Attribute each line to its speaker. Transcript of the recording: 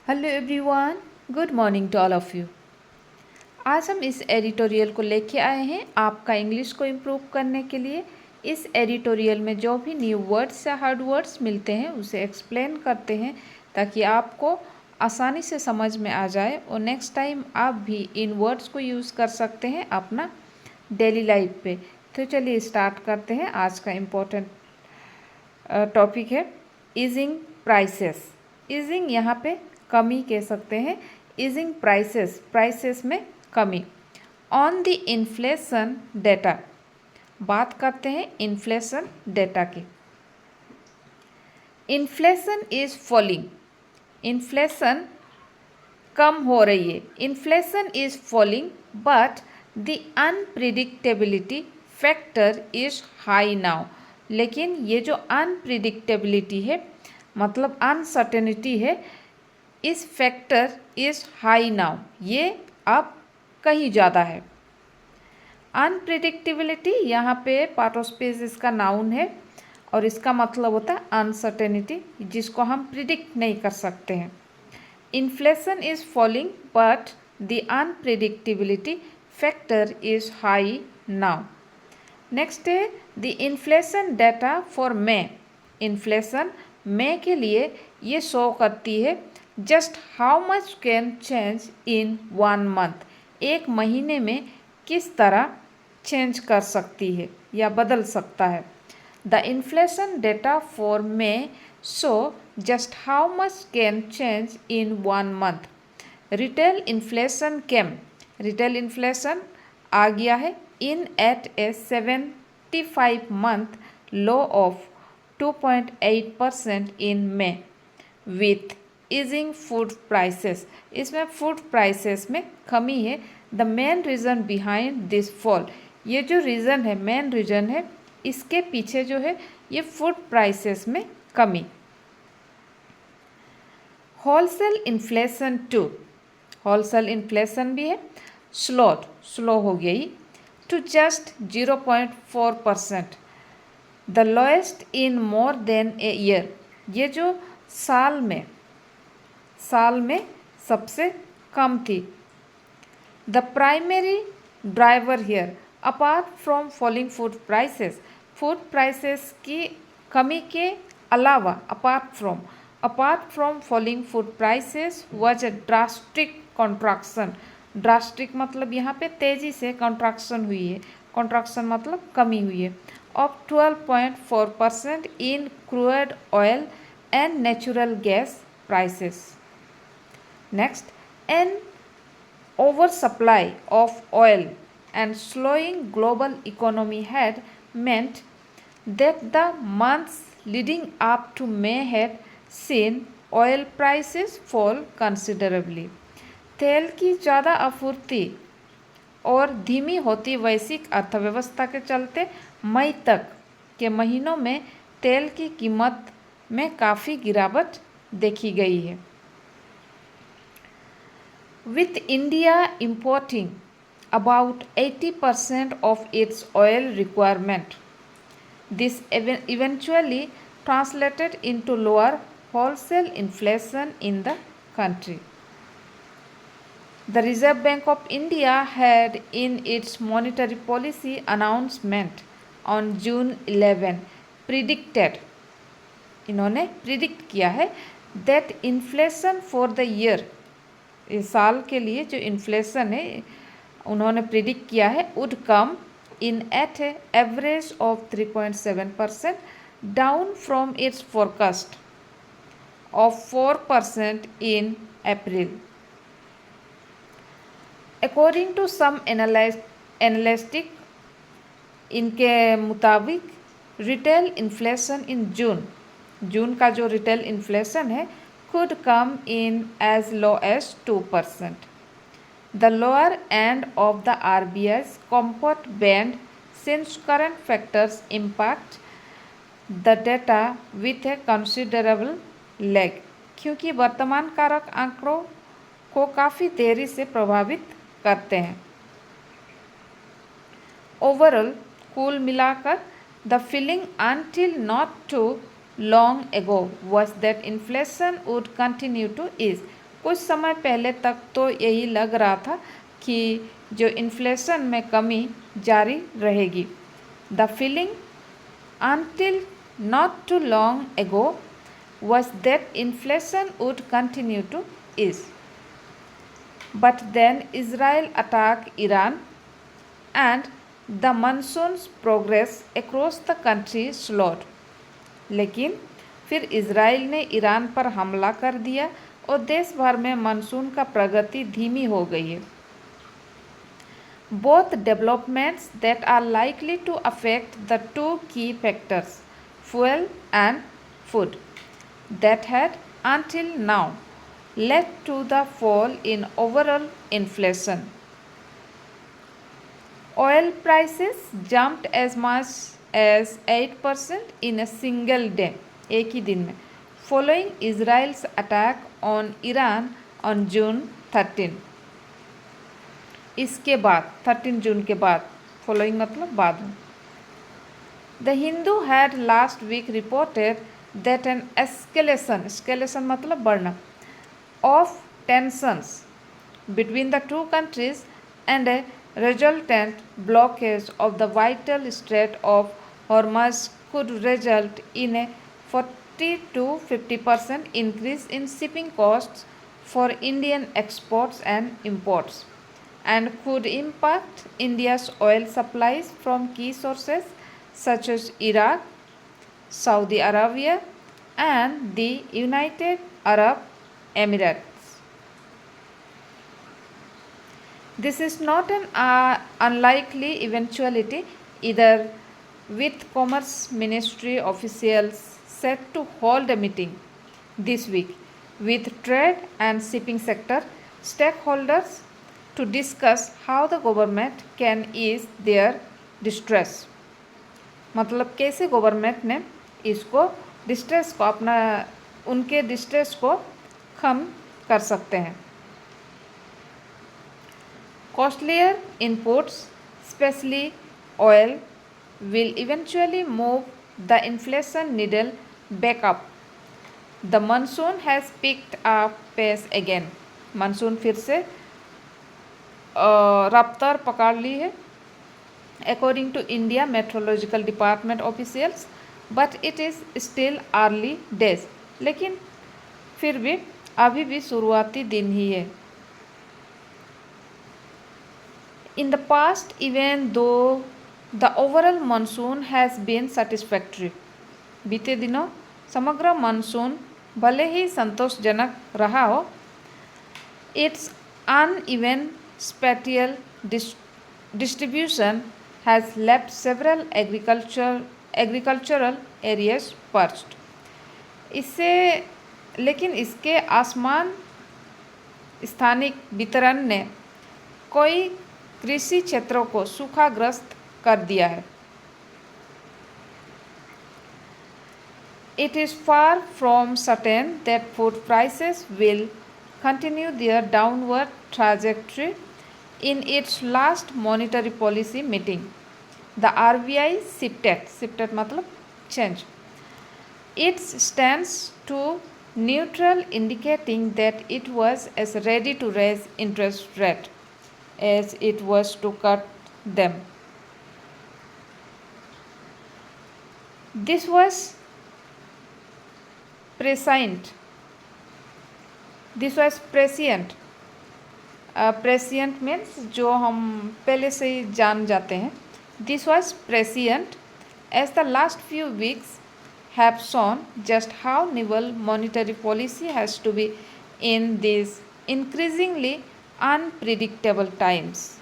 Speaker 1: Hello everyone, good morning to all of you. आज हम इस एडिटोरियल को लेके आए हैं आपका इंग्लिश को इम्प्रूव करने के लिए। इस एडिटोरियल में जो भी न्यू वर्ड्स या हार्ड वर्ड्स मिलते हैं उसे एक्सप्लेन करते हैं ताकि आपको आसानी से समझ में आ जाए और नेक्स्ट टाइम आप भी इन वर्ड्स को यूज़ कर सकते हैं अपना डेली लाइफ पे। तो चलिए स्टार्ट करते हैं। आज का इम्पोर्टेंट टॉपिक है ईजिंग प्राइसेस। ईजिंग यहाँ पे कमी कह सकते हैं। ईजिंग प्राइसेस, प्राइसेस में कमी। ऑन द इन्फ्लेशन डेटा, बात करते हैं इन्फ्लेशन डेटा की। इन्फ्लेशन इज फॉलिंग, इन्फ्लेशन कम हो रही है। Inflation is falling but the unpredictability factor is high now. लेकिन ये जो अनप्रिडिक्टेबिलिटी है मतलब अनसर्टेनिटी है, इस फैक्टर इज हाई नाउ, ये अब कहीं ज़्यादा है। अनप्रिडिक्टेबिलिटी यहाँ पे पार्ट ऑफ स्पीच इसका नाउन है और इसका मतलब होता है अनसर्टेनिटी, जिसको हम प्रिडिक्ट नहीं कर सकते हैं। Inflation is falling but the unpredictability factor is high now. Next है the inflation data for May. Inflation May के लिए ये शो करती है just how much can change in 1 month. एक महीने में किस तरह चेंज कर सकती है या बदल सकता है। The inflation data for May show just how much can change in 1 month. Retail inflation came, retail inflation आ गया है in at a 75 month low of 2.8% in May with easing food prices. इसमें फूड प्राइसेस में कमी है। The main reason behind this fall, ये जो reason है, मेन रीज़न है, इसके पीछे जो है ये फूड प्राइसेस में कमी। Wholesale inflation too, wholesale inflation भी है स्लोड, स्लो हो गई to just 0.4%, the lowest in more than a year. ये जो साल में सबसे कम थी। The primary driver here apart from falling food prices, food prices की कमी के अलावा apart from falling food prices was a drastic contraction. Drastic मतलब यहाँ पे तेज़ी से कॉन्ट्रैक्शन हुई है, कॉन्ट्रैक्शन मतलब कमी हुई है, of 12.4% in crude oil and natural gas prices. Next, an oversupply of oil and slowing global economy had meant that the months leading up to May had seen oil prices fall considerably. तेल की ज़्यादा आपूर्ति और धीमी होती वैश्विक अर्थव्यवस्था के चलते मई तक के महीनों में तेल की कीमत में काफ़ी गिरावट देखी गई है। With India importing about 80% of its oil requirement, this eventually translated into lower wholesale inflation in the country. The Reserve Bank of India had in its monetary policy announcement on June 11 predicted, इन्होंने predict किया है that inflation for the year, इस साल के लिए जो inflation है उन्होंने प्रिडिक्ट किया है would come in at average of 3.7%, down from its forecast of 4% in April. According to some analysts, इनके मुताबिक रिटेल इन्फ्लेशन इन जून का जो रिटेल इन्फ्लेशन है could come in as low as 2%. The lower end of the RBI's comfort band since current factors impact the data with a considerable lag, क्योंकि वर्तमान कारक आंकड़ों को काफ़ी देरी से प्रभावित करते हैं। ओवरऑल कुल मिलाकर the feeling until not too long ago was that inflation would continue to ease. कुछ समय पहले तक तो यही लग रहा था कि जो इन्फ्लेशन में कमी जारी रहेगी। The feeling until not too long ago was that inflation would continue to ease. But then Israel attacked Iran and the monsoon's progress across the country slowed. लेकिन फिर इज़राइल ने ईरान पर हमला कर दिया और देश भर में मानसून का प्रगति धीमी हो गई है। Both developments that are likely to affect the two key factors, fuel and food, that had until now led to the fall in overall inflation. Oil prices jumped as much as 8% in a single day, एक ही दिन में, following Israel's attack on Iran on June 13. इसके बाद 13 जून के बाद, following मतलब बाद में। The Hindu had last week reported that an escalation मतलब बढ़ना of tensions between the two countries and a resultant blockage of the vital Strait of Hormuz could result in a 40 to 50% increase in shipping costs for Indian exports and imports, and could impact India's oil supplies from key sources such as Iraq, Saudi Arabia, and the United Arab Emirates. This is not an unlikely eventuality either, with Commerce Ministry officials set to hold a meeting this week with trade and shipping sector stakeholders to discuss how the government can ease their distress. मतलब कैसे government ने इसको distress को उनके distress को कम कर सकते हैं। Costlier inputs, especially oil, will eventually move the inflation needle back up. The monsoon has picked up pace again. Monsoon फिर से रफ्तार पकड़ ली है, according to India Meteorological Department officials, but it is still early days. लेकिन फिर भी अभी भी शुरुआती दिन ही है। In the past, even though the overall monsoon has been satisfactory, बीते दिनों समग्र मानसून भले ही संतोषजनक रहा हो, its uneven spatial distribution has left several agricultural areas parched. लेकिन इसके असमान स्थानिक वितरण ने कई कृषि क्षेत्रों को सूखाग्रस्त कर दिया है। It is far from certain that food prices will continue their downward trajectory. In its last monetary policy meeting, the RBI shifted मतलब change its stance to neutral, indicating that it was as ready to raise interest rate as it was to cut them. This was prescient. Prescient means जो हम पहले से ही जान जाते हैं। This was prescient as the last few weeks have shown just how nimble monetary policy has to be in these increasingly unpredictable times.